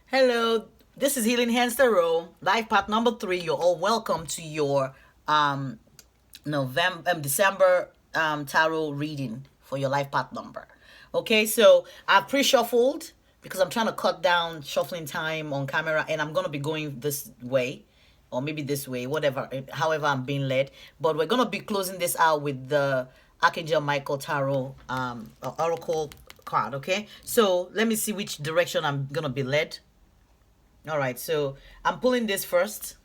Hello, this is Healing Hands Tarot, life path number 3. You're all welcome to your December tarot reading for your life path number. Okay, so I've pre-shuffled because I'm trying to cut down shuffling time on camera, and I'm gonna be going this way or maybe this way, whatever, however I'm being led. But we're gonna be closing this out with the Archangel Michael Tarot Oracle card. Okay, so let me see which direction I'm gonna be led. All right, so I'm pulling this first.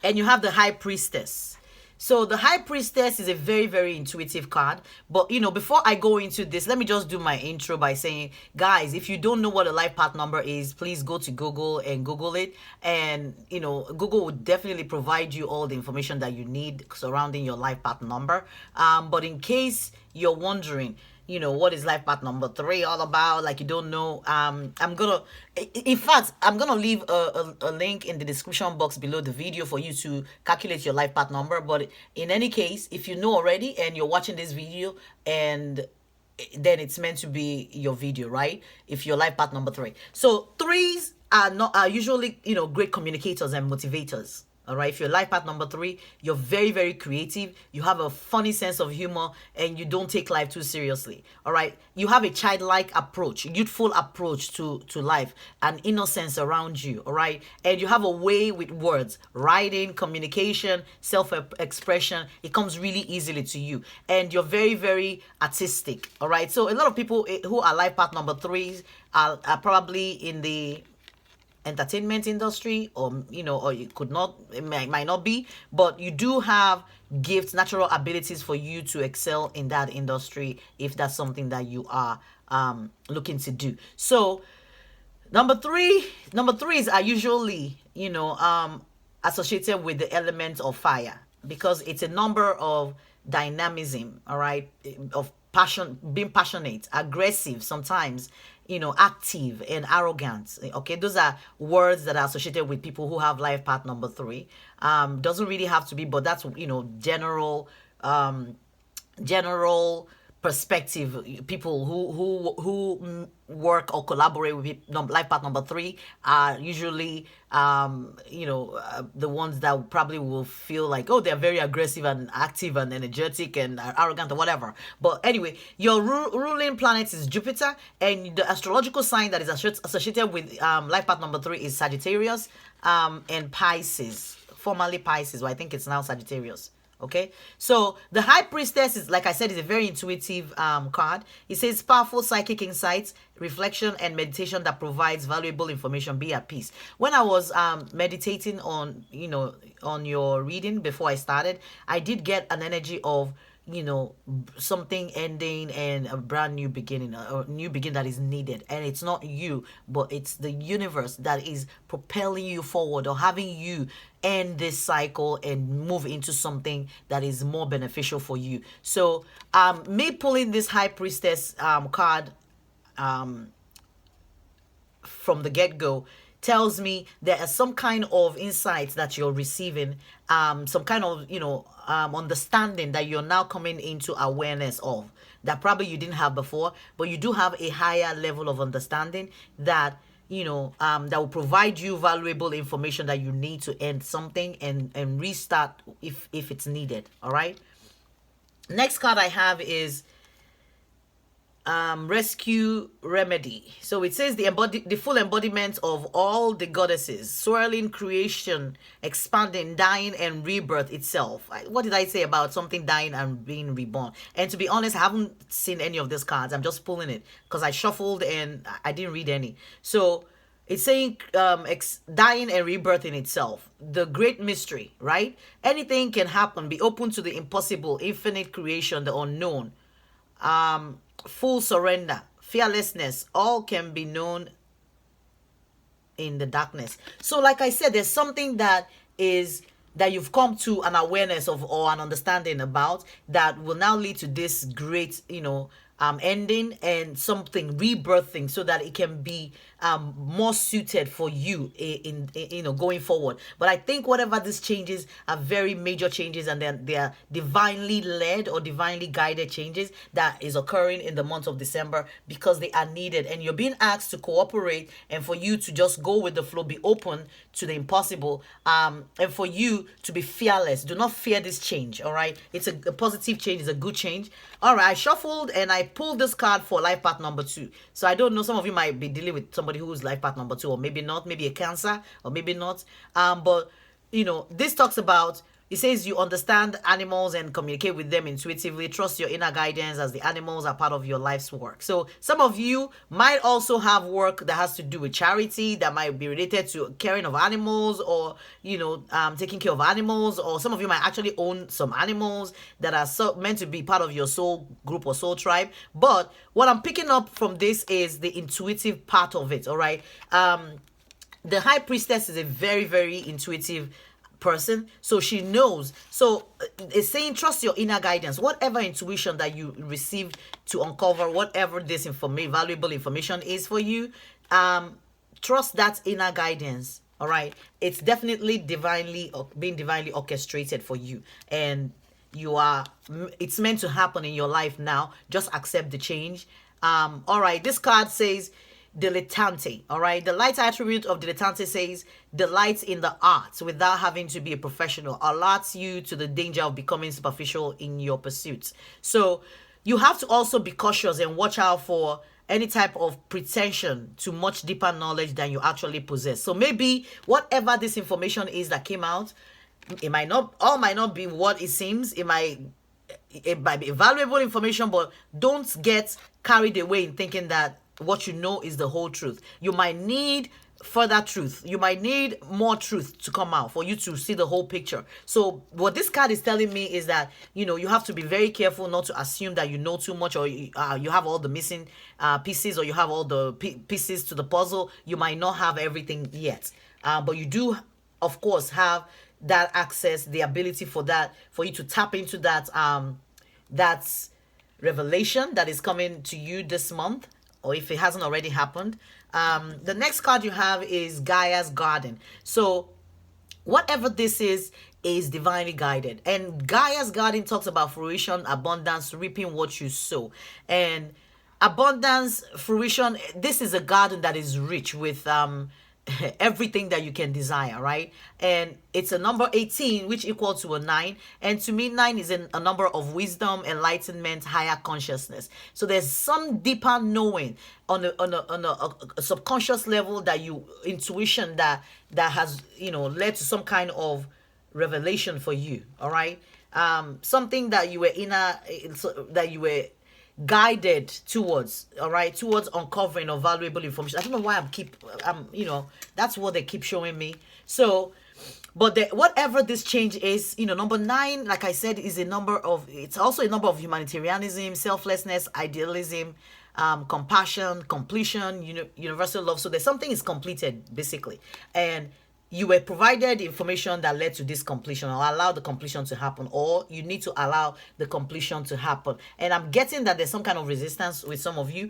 And you have the High Priestess. So the High Priestess is a very, very intuitive card. But, before I go into this, let me just do my intro by saying, guys, if you don't know what a life path number is, please go to Google and Google it. And, Google will definitely provide you all the information that you need surrounding your life path number. But in case you're wondering, what is life path number 3 all about, like you don't know, I'm gonna leave a link in the description box below the video for you to calculate your life path number. But in any case, if you know already and you're watching this video, and then it's meant to be your video, right? If your life path number 3. So threes are usually, great communicators and motivators. All right, if you're life path number 3, you're very, very creative. You have a funny sense of humor, and you don't take life too seriously. All right, you have a childlike approach, youthful approach to life, and innocence around you. All right, and you have a way with words, writing, communication, self-expression. It comes really easily to you, and you're very, very artistic. All right, so a lot of people who are life path number 3s are probably in the entertainment industry, or you could not, it might not be, but you do have gifts, natural abilities for you to excel in that industry if that's something that you are looking to do. So number threes are usually associated with the element of fire, because it's a number of dynamism, all right, of passion, being passionate, aggressive, sometimes active and arrogant. Okay, those are words that are associated with people who have life path number 3. Doesn't really have to be, but that's general perspective. People who work or collaborate with life path number 3 are usually the ones that probably will feel like, oh, they're very aggressive and active and energetic and arrogant or whatever. But anyway, your ruling planet is Jupiter, and the astrological sign that is associated with life path number 3 is Sagittarius and Pisces, formerly Pisces, but I think it's now Sagittarius. Okay, so the High Priestess is, like I said, is a very intuitive card. It says powerful psychic insights, reflection, and meditation that provides valuable information. Be at peace. When I was meditating on your reading before I started, I did get an energy of something ending and a brand new beginning, a new beginning that is needed. And it's not you, but it's the universe that is propelling you forward, or having you end this cycle and move into something that is more beneficial for you. So me pulling this High Priestess card from the get-go tells me there are some kind of insights that you're receiving, some kind of understanding that you're now coming into awareness of, that probably you didn't have before, but you do have a higher level of understanding that that will provide you valuable information that you need to end something and restart if it's needed. All right, next card I have is rescue remedy. So it says the full embodiment of all the goddesses, swirling creation, expanding, dying, and rebirth itself. What did I say about something dying and being reborn? And to be honest, I haven't seen any of these cards. I'm just pulling it because I shuffled and I didn't read any. So it's saying dying and rebirth in itself, the great mystery, right? Anything can happen. Be open to the impossible, infinite creation, the unknown. Full surrender, fearlessness, all can be known in the darkness. So like I said, there's something that you've come to an awareness of, or an understanding about, that will now lead to this great ending and something rebirthing so that it can be more suited for you going forward. But I think whatever these changes are very major changes, and then they are divinely led or divinely guided changes that is occurring in the month of December, because they are needed, and you're being asked to cooperate and for you to just go with the flow, be open to the impossible, and for you to be fearless. Do not fear this change. All right, it's a positive change, it's a good change. All right, I shuffled and I pulled this card for life path number 2. So I don't know, some of you might be dealing with somebody who's life path number 2, or maybe not, maybe a Cancer, or maybe not. But this talks about, it says you understand animals and communicate with them intuitively. Trust your inner guidance as the animals are part of your life's work. So some of you might also have work that has to do with charity, that might be related to caring of animals, or taking care of animals. Or some of you might actually own some animals that are meant to be part of your soul group or soul tribe. But what I'm picking up from this is the intuitive part of it. All right. The High Priestess is a very, very intuitive person, so she knows. So it's saying trust your inner guidance. Whatever intuition that you received to uncover whatever this valuable information is for you, trust that inner guidance. All right, it's definitely being divinely orchestrated for you, and it's meant to happen in your life now. Just accept the change. All right, this card says dilettante. All right, the light attribute of dilettante says delight in the arts without having to be a professional, alerts you to the danger of becoming superficial in your pursuits. So you have to also be cautious and watch out for any type of pretension to much deeper knowledge than you actually possess. So maybe whatever this information is that came out, it might not be what it seems. It might be valuable information, but don't get carried away in thinking that what you know is the whole truth. You might need further truth. You might need more truth to come out for you to see the whole picture. So what this card is telling me is that, you have to be very careful not to assume that you know too much, or you have all the missing pieces, or you have all the pieces to the puzzle. You might not have everything yet. But you do, of course, have that access, the ability for you to tap into that revelation that is coming to you this month, or if it hasn't already happened. The next card you have is Gaius Garden. So whatever this is divinely guided. And Gaius Garden talks about fruition, abundance, reaping what you sow. And abundance, fruition, this is a garden that is rich with everything that you can desire, right? And it's a number 18, which equals to a 9. And to me, 9 is a number of wisdom, enlightenment, higher consciousness. So there's some deeper knowing on a subconscious level, that intuition that has led to some kind of revelation for you. All right, something that you were guided towards. All right, towards uncovering of valuable information. I don't know why that's what they keep showing me. So but whatever this change is, number 9, like I said, is it's also a number of humanitarianism, selflessness, idealism, compassion, completion, universal love. So there's something is completed, basically, and you were provided information that led to this completion, or allow the completion to happen, or you need to allow the completion to happen. And I'm getting that there's some kind of resistance with some of you.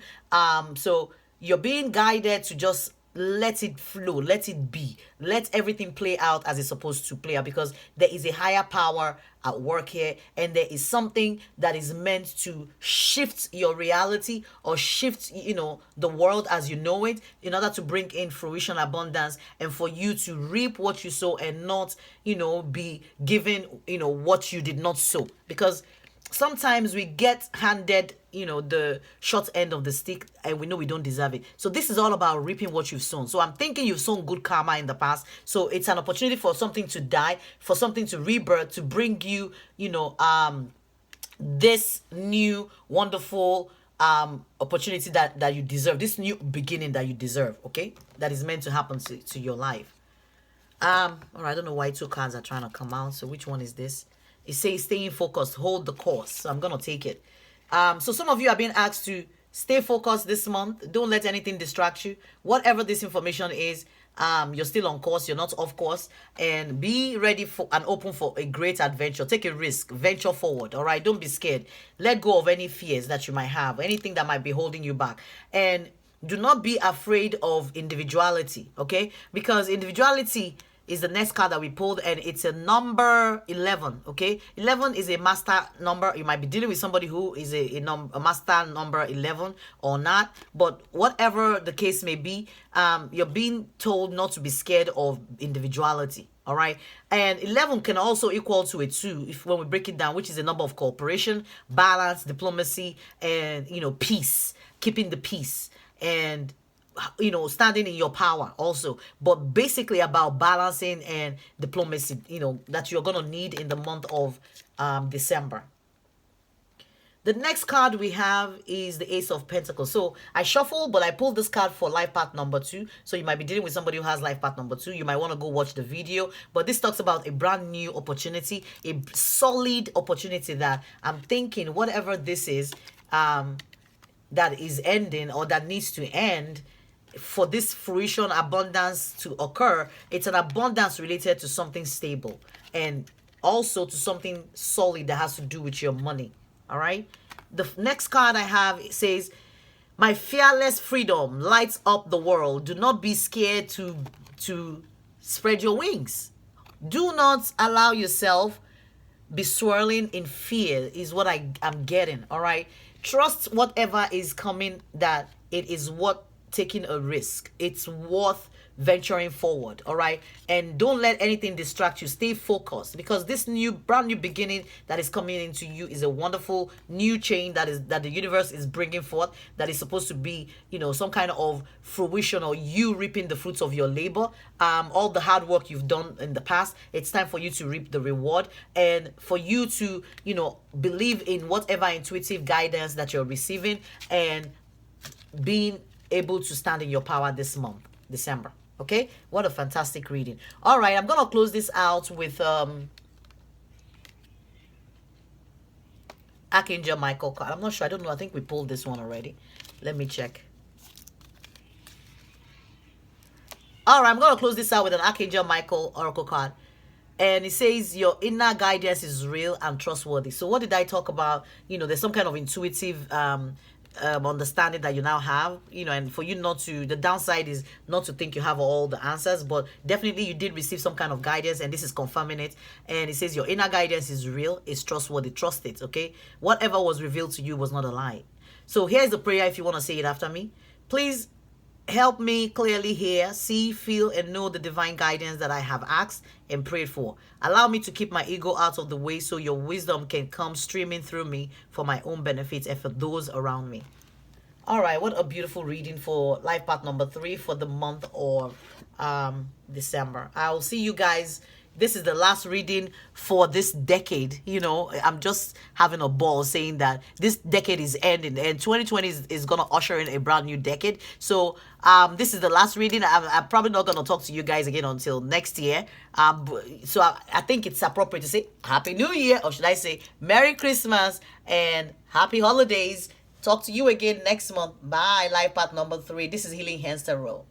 So you're being guided to just let it flow, let it be, let everything play out as it's supposed to play out, because there is a higher power at work here, and there is something that is meant to shift your reality, or shift the world as you know it, in order to bring in fruition, abundance, and for you to reap what you sow, and not be given what you did not sow. Because sometimes we get handed the short end of the stick, and we know we don't deserve it. So this is all about reaping what you've sown. So I'm thinking you've sown good karma in the past, so it's an opportunity for something to die, for something to rebirth, to bring you this new wonderful opportunity that you deserve, this new beginning that you deserve. Okay, that is meant to happen to your life. All right, I don't know why 2 cards are trying to come out. So which one is this? It says staying focused, hold the course. So I'm going to take it. So some of you are being asked to stay focused this month. Don't let anything distract you. Whatever this information is, You're still on course, you're not off course, and be ready for and open for a great adventure. Take a risk, venture forward. All right, don't be scared. Let go of any fears that you might have, anything that might be holding you back, and do not be afraid of individuality. Okay, because individuality is the next card that we pulled, and it's a number 11. Okay, 11 is a master number. You might be dealing with somebody who is a master number 11 or not, but whatever the case may be, you're being told not to be scared of individuality. All right, and 11 can also equal to a 2 if when we break it down, which is a number of cooperation, balance, diplomacy, and peace, keeping the peace, and standing in your power also, but basically about balancing and diplomacy, that you're gonna need in the month of December. The next card we have is the Ace of Pentacles. So I shuffle, but I pulled this card for life path number 2. So you might be dealing with somebody who has life path number 2. You might want to go watch the video. But this talks about a brand new opportunity, a solid opportunity that I'm thinking whatever this is that is ending or that needs to end, for this fruition abundance to occur, it's an abundance related to something stable and also to something solid that has to do with your money. All right, the next card I have says, my fearless freedom lights up the world. Do not be scared to spread your wings. Do not allow yourself be swirling in fear, is what I'm getting. All right, trust whatever is coming, that it is worth taking a risk. It's worth venturing forward. All right, and don't let anything distract you. Stay focused, because this brand new beginning that is coming into you is a wonderful new chain that the universe is bringing forth, that is supposed to be some kind of fruition, or you reaping the fruits of your labor, all the hard work you've done in the past. It's time for you to reap the reward, and for you to believe in whatever intuitive guidance that you're receiving, and being able to stand in your power this month, December. Okay, what a fantastic reading. All right, I'm gonna close this out with Archangel Michael card. I'm not sure, I don't know, I think we pulled this one already. Let me check. All right, I'm gonna close this out with an Archangel Michael oracle card, and it says your inner guidance is real and trustworthy. So what did I talk about? There's some kind of intuitive understanding that you now have, and for you not to, the downside is not to think you have all the answers, but definitely you did receive some kind of guidance, and this is confirming it. And it says your inner guidance is real, it's trustworthy, trust it. Okay, whatever was revealed to you was not a lie. So here's the prayer if you want to say it after me. Please help me clearly hear, see, feel, and know the divine guidance that I have asked and prayed for. Allow me to keep my ego out of the way so your wisdom can come streaming through me for my own benefits and for those around me. All right, what a beautiful reading for life path number 3 for the month of December. I'll see you guys. This is the last reading for this decade. I'm just having a ball saying that this decade is ending, and 2020 is going to usher in a brand new decade. So this is the last reading. I'm probably not going to talk to you guys again until next year. So I think it's appropriate to say Happy New Year, or should I say Merry Christmas and Happy Holidays. Talk to you again next month. Bye. Life path number 3. This is Healing Hands Tarot.